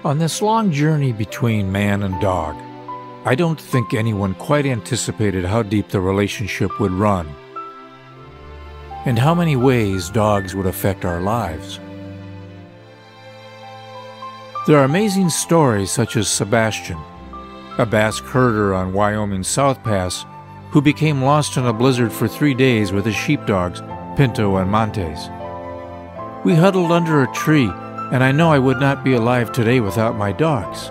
On this long journey between man and dog, I don't think anyone quite anticipated how deep the relationship would run and how many ways dogs would affect our lives. There are amazing stories such as Sebastian, a Basque herder on Wyoming's South Pass who became lost in a blizzard for 3 days with his sheepdogs, Pinto and Montes. We huddled under a tree, and I know I would not be alive today without my dogs.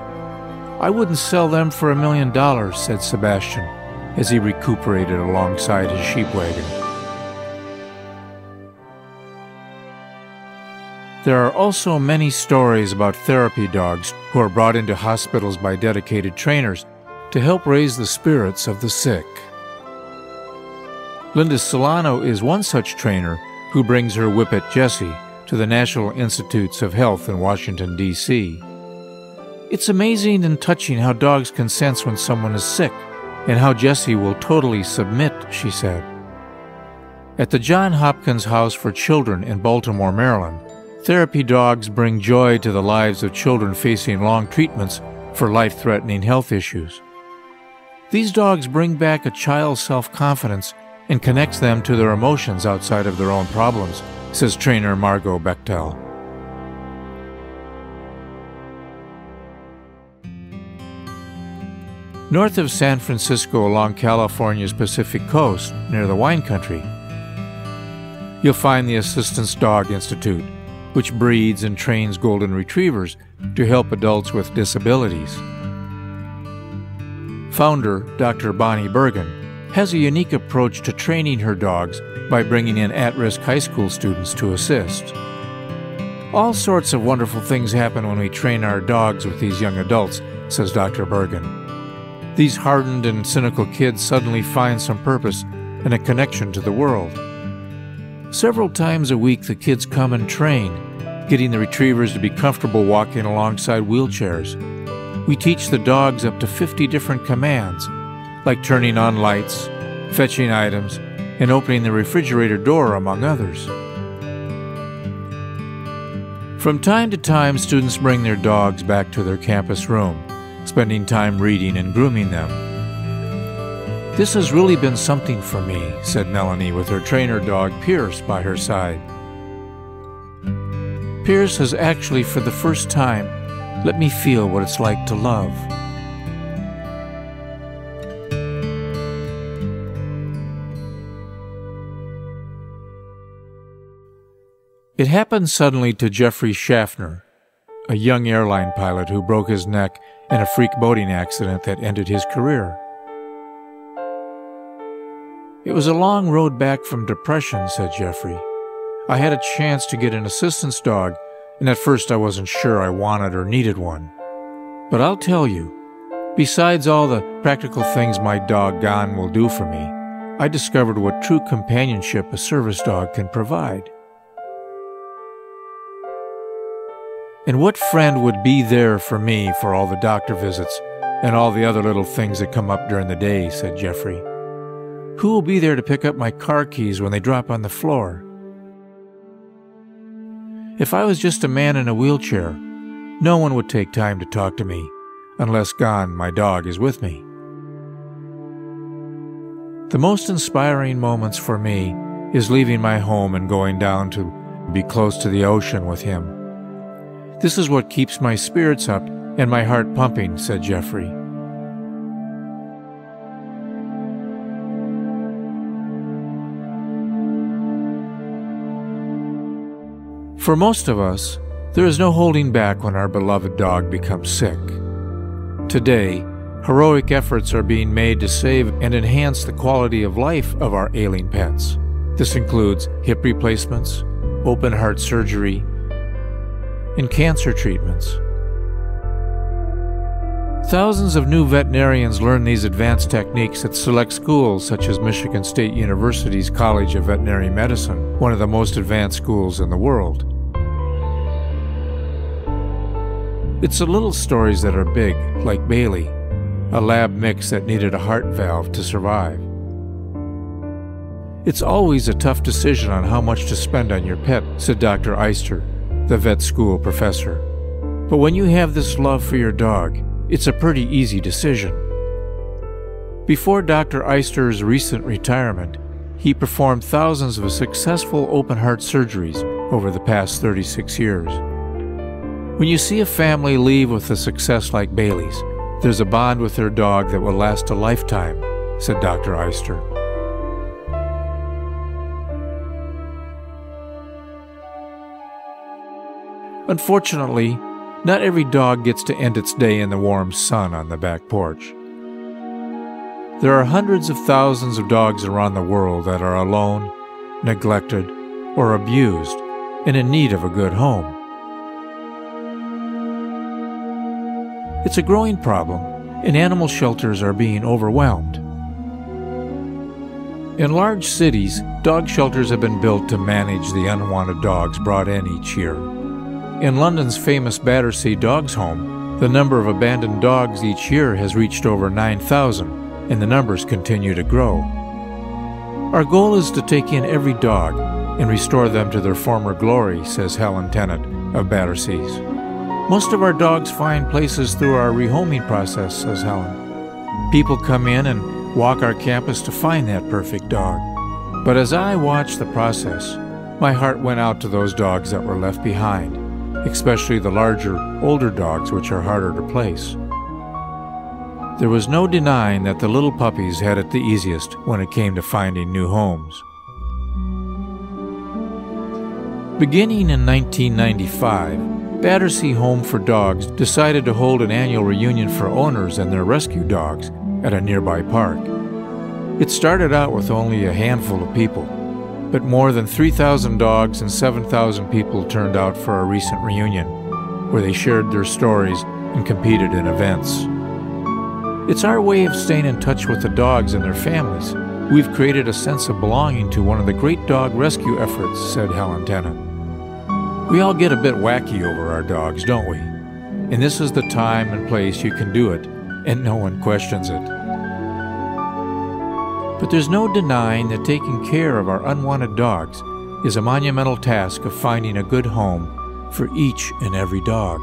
I wouldn't sell them for $1 million, said Sebastian, as he recuperated alongside his sheep wagon. There are also many stories about therapy dogs who are brought into hospitals by dedicated trainers to help raise the spirits of the sick. Linda Solano is one such trainer who brings her whippet Jessie to the National Institutes of Health in Washington, D.C. It's amazing and touching how dogs can sense when someone is sick and how Jessie will totally submit, she said. At the John Hopkins House for Children in Baltimore, Maryland, therapy dogs bring joy to the lives of children facing long treatments for life-threatening health issues. These dogs bring back a child's self-confidence and connects them to their emotions outside of their own problems, says trainer Margot Bechtel. North of San Francisco along California's Pacific coast, near the wine country, you'll find the Assistance Dog Institute, which breeds and trains golden retrievers to help adults with disabilities. Founder Dr. Bonnie Bergen has a unique approach to training her dogs by bringing in at-risk high school students to assist. All sorts of wonderful things happen when we train our dogs with these young adults, says Dr. Bergen. These hardened and cynical kids suddenly find some purpose and a connection to the world. Several times a week, the kids come and train, getting the retrievers to be comfortable walking alongside wheelchairs. We teach the dogs up to 50 different commands, like turning on lights, fetching items, and opening the refrigerator door, among others. From time to time, students bring their dogs back to their campus room, spending time reading and grooming them. This has really been something for me, said Melanie with her trainer dog Pierce by her side. Pierce has actually, for the first time, let me feel what it's like to love. It happened suddenly to Jeffrey Schaffner, a young airline pilot who broke his neck in a freak boating accident that ended his career. It was a long road back from depression, said Jeffrey. I had a chance to get an assistance dog, and at first I wasn't sure I wanted or needed one. But I'll tell you, besides all the practical things my dog Gon will do for me, I discovered what true companionship a service dog can provide. And what friend would be there for me for all the doctor visits and all the other little things that come up during the day, said Jeffrey. Who will be there to pick up my car keys when they drop on the floor? If I was just a man in a wheelchair, no one would take time to talk to me, unless Gon, my dog, is with me. The most inspiring moments for me is leaving my home and going down to be close to the ocean with him. This is what keeps my spirits up and my heart pumping, said Jeffrey. For most of us, there is no holding back when our beloved dog becomes sick. Today, heroic efforts are being made to save and enhance the quality of life of our ailing pets. This includes hip replacements, open heart surgery, and cancer treatments. Thousands of new veterinarians learn these advanced techniques at select schools such as Michigan State University's College of Veterinary Medicine, one of the most advanced schools in the world. It's the little stories that are big, like Bailey, a lab mix that needed a heart valve to survive. It's always a tough decision on how much to spend on your pet, said Dr. Eister, the vet school professor. But when you have this love for your dog, it's a pretty easy decision. Before Dr. Eister's recent retirement, he performed thousands of successful open-heart surgeries over the past 36 years. When you see a family leave with a success like Bailey's, there's a bond with their dog that will last a lifetime, said Dr. Eister. Unfortunately, not every dog gets to end its day in the warm sun on the back porch. There are hundreds of thousands of dogs around the world that are alone, neglected, or abused, and in need of a good home. It's a growing problem, and animal shelters are being overwhelmed. In large cities, dog shelters have been built to manage the unwanted dogs brought in each year. In London's famous Battersea Dogs Home, the number of abandoned dogs each year has reached over 9,000, and the numbers continue to grow. Our goal is to take in every dog and restore them to their former glory, says Helen Tennant of Battersea's. Most of our dogs find places through our rehoming process, says Helen. People come in and walk our campus to find that perfect dog. But as I watched the process, my heart went out to those dogs that were left behind, especially the larger, older dogs which are harder to place. There was no denying that the little puppies had it the easiest when it came to finding new homes. Beginning in 1995, Battersea Home for Dogs decided to hold an annual reunion for owners and their rescue dogs at a nearby park. It started out with only a handful of people, but more than 3,000 dogs and 7,000 people turned out for a recent reunion, where they shared their stories and competed in events. It's our way of staying in touch with the dogs and their families. We've created a sense of belonging to one of the great dog rescue efforts, said Helen Tennant. We all get a bit wacky over our dogs, don't we? And this is the time and place you can do it, and no one questions it. But there's no denying that taking care of our unwanted dogs is a monumental task of finding a good home for each and every dog.